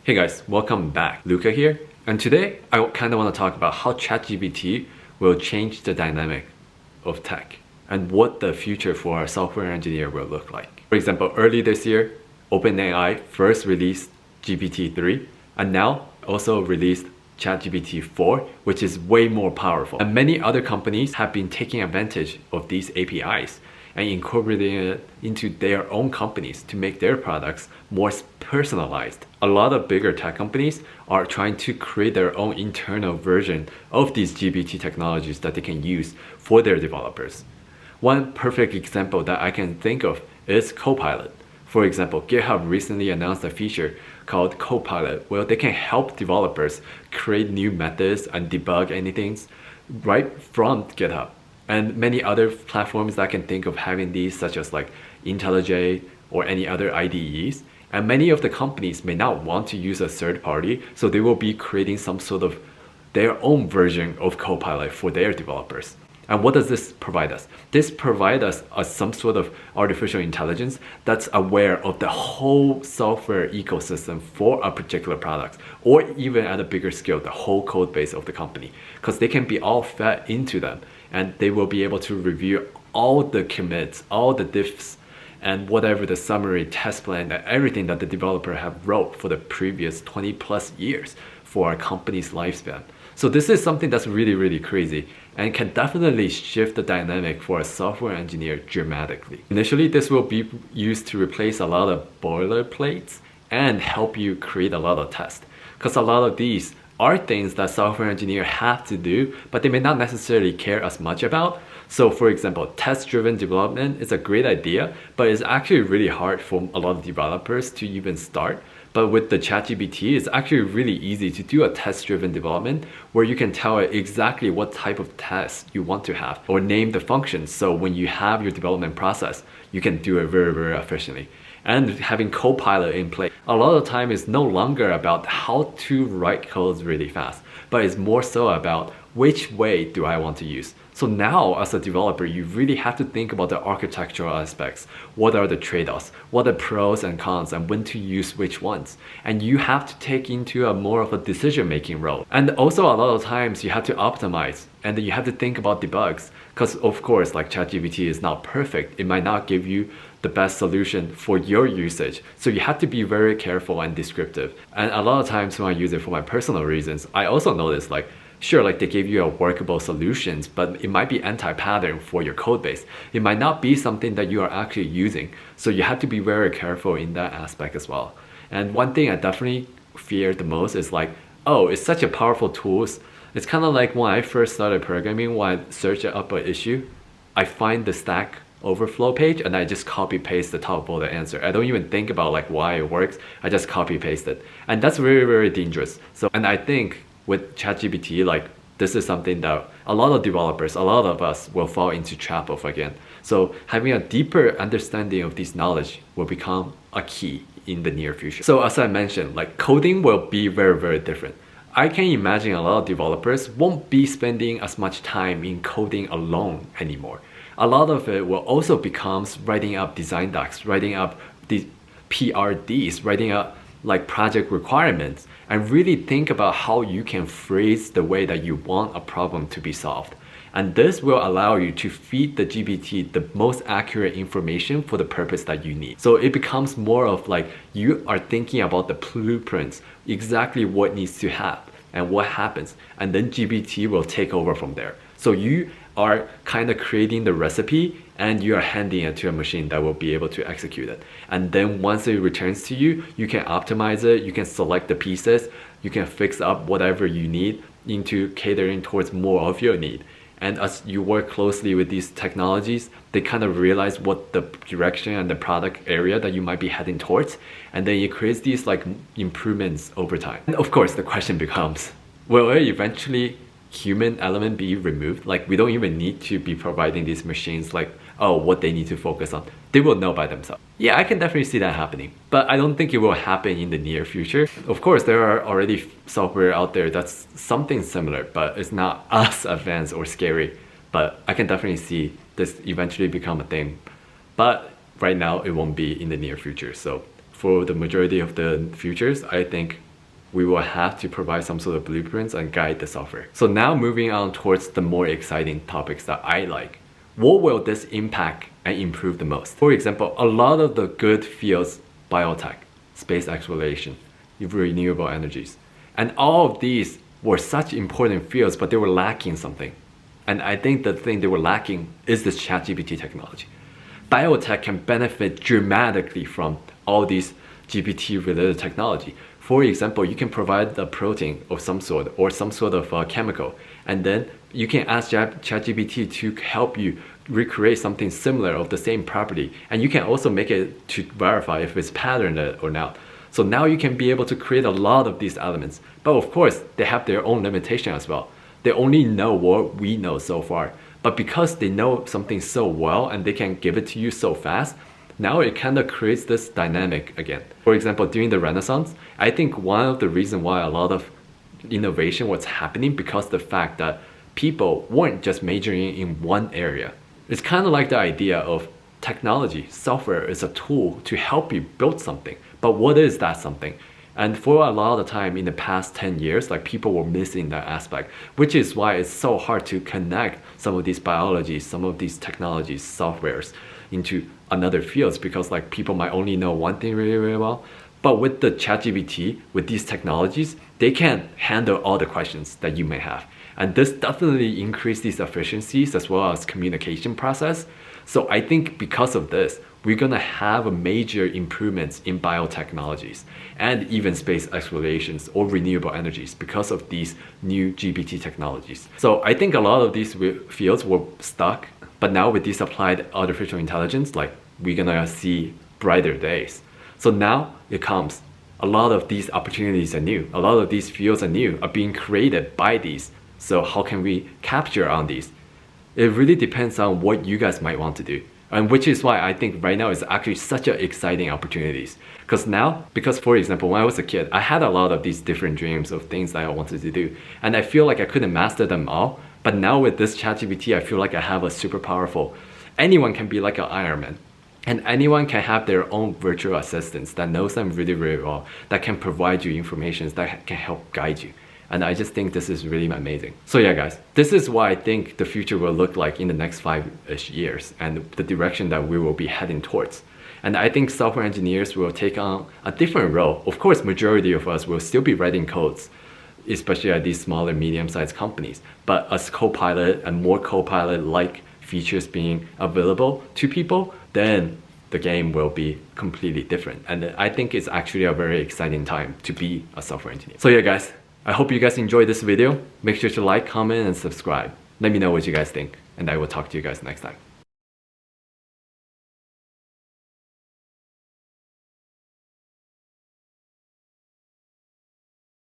Hey guys, welcome back. Luca here, and today I kind of want to talk about how ChatGPT will change the dynamic of tech and what the future for a software engineer will look like. For example, early this year, OpenAI first released GPT-3 and now also released ChatGPT 4, which is way more powerful. And many other companies have been taking advantage of these APIs and incorporating it into their own companies to make their products more personalized. A lot of bigger tech companies are trying to create their own internal version of these GPT technologies that they can use for their developers. One perfect example that I can think of is CoPilot. For example, GitHub recently announced a feature called CoPilot, where they can help developers create new methods and debug anything right from GitHub. And many other platforms that I can think of having these, such as like IntelliJ or any other IDEs. And many of the companies may not want to use a third party, so they will be creating some sort of their own version of Copilot for their developers. And what does this provide us? This provides us some sort of artificial intelligence that's aware of the whole software ecosystem for a particular product, or even at a bigger scale, the whole code base of the company, because they can be all fed into them, and they will be able to review all the commits, all the diffs, and whatever the summary test plan, and everything that the developer have wrote for the previous 20 plus years for a company's lifespan. So this is something that's really, really crazy and can definitely shift the dynamic for a software engineer dramatically. Initially, this will be used to replace a lot of boilerplates and help you create a lot of tests. Because a lot of these are things that software engineers have to do, but they may not necessarily care as much about. So for example, test-driven development is a great idea, but it's actually really hard for a lot of developers to even start. But with the ChatGPT, it's actually really easy to do a test-driven development where you can tell it exactly what type of test you want to have or name the functions. So when you have your development process, you can do it very, very efficiently. And having Copilot in place, a lot of the time is no longer about how to write codes really fast, but it's more so about which way do I want to use. So now as a developer, you really have to think about the architectural aspects. What are the trade-offs? What are the pros and cons, and when to use which ones? And you have to take into a more of a decision-making role. And also a lot of times you have to optimize, and then you have to think about debugs. Because of course, like ChatGPT is not perfect. It might not give you the best solution for your usage. So you have to be very careful and descriptive. And a lot of times when I use it for my personal reasons, I also notice like, sure, like they give you a workable solutions, but it might be anti-pattern for your code base. It might not be something that you are actually using. So you have to be very careful in that aspect as well. And one thing I definitely fear the most is like, oh, it's such a powerful tool. It's kind of like when I first started programming, when I search up an issue, I find the Stack Overflow page and I just copy paste the top of the answer. I don't even think about like why it works. I just copy paste it. And that's very, very dangerous. So, and I think with ChatGPT, like this is something that a lot of developers, a lot of us will fall into trap of again. So having a deeper understanding of this knowledge will become a key in the near future. So as I mentioned, like coding will be very, very different. I can imagine a lot of developers won't be spending as much time in coding alone anymore. A lot of it will also become writing up design docs, writing up the PRDs, writing up like project requirements, and really think about how you can phrase the way that you want a problem to be solved. And this will allow you to feed the GPT the most accurate information for the purpose that you need. So it becomes more of like you are thinking about the blueprints, exactly what needs to happen and what happens, and then GPT will take over from there. So you are kind of creating the recipe and you are handing it to a machine that will be able to execute it. And then once it returns to you, you can optimize it, you can select the pieces, you can fix up whatever you need into catering towards more of your need. And as you work closely with these technologies, they kind of realize what the direction and the product area that you might be heading towards. And then it creates these like improvements over time. And of course, the question becomes, will it eventually human element be removed? Like we don't even need to be providing these machines like, oh, what they need to focus on. They will know by themselves. Yeah, I can definitely see that happening, but I don't think it will happen in the near future. Of course, there are already software out there that's something similar, but it's not as advanced or scary. But I can definitely see this eventually become a thing. But right now, it won't be in the near future. So for the majority of the futures, I think we will have to provide some sort of blueprints and guide the software. So now moving on towards the more exciting topics that I like. What will this impact and improve the most? For example, a lot of the good fields, biotech, space exploration, renewable energies, and all of these were such important fields, but they were lacking something. And I think the thing they were lacking is this ChatGPT technology. Biotech can benefit dramatically from all these GPT-related technology. For example, you can provide a protein of some sort or some sort of chemical, and then you can ask ChatGPT to help you recreate something similar of the same property, and you can also make it to verify if it's patterned or not. So now you can be able to create a lot of these elements, but of course they have their own limitation as well. They only know what we know so far, but because they know something so well and they can give it to you so fast, now it kind of creates this dynamic again. For example, during the Renaissance, I think one of the reasons why a lot of innovation was happening because the fact that people weren't just majoring in one area. It's kind of like the idea of technology, software is a tool to help you build something, but what is that something? And for a lot of time in the past 10 years, like people were missing that aspect, which is why it's so hard to connect some of these biologies, some of these technologies, softwares into another fields, because like people might only know one thing really, really well. But with the ChatGPT, with these technologies, they can handle all the questions that you may have. And this definitely increases these efficiencies as well as communication process. So I think because of this, we're gonna have a major improvements in biotechnologies and even space explorations or renewable energies because of these new GPT technologies. So I think a lot of these fields were stuck, but now with this applied artificial intelligence, like we're gonna see brighter days. So now it comes, a lot of these opportunities are new, a lot of these fields are new, are being created by these. So how can we capture on these? It really depends on what you guys might want to do. And which is why I think right now is actually such an exciting opportunities. Because for example, when I was a kid, I had a lot of these different dreams of things that I wanted to do. And I feel like I couldn't master them all. But now with this ChatGPT, I feel like I have a super powerful, anyone can be like an Iron Man. And anyone can have their own virtual assistants that knows them really, really well, that can provide you information, that can help guide you. And I just think this is really amazing. So yeah, guys, this is what I think the future will look like in the next 5-ish years and the direction that we will be heading towards. And I think software engineers will take on a different role. Of course, majority of us will still be writing codes, especially at these smaller, medium-sized companies. But as Copilot and more Copilot-like features being available to people, then the game will be completely different. And I think it's actually a very exciting time to be a software engineer. So yeah, guys, I hope you guys enjoyed this video. Make sure to like, comment, and subscribe. Let me know what you guys think, and I will talk to you guys next time.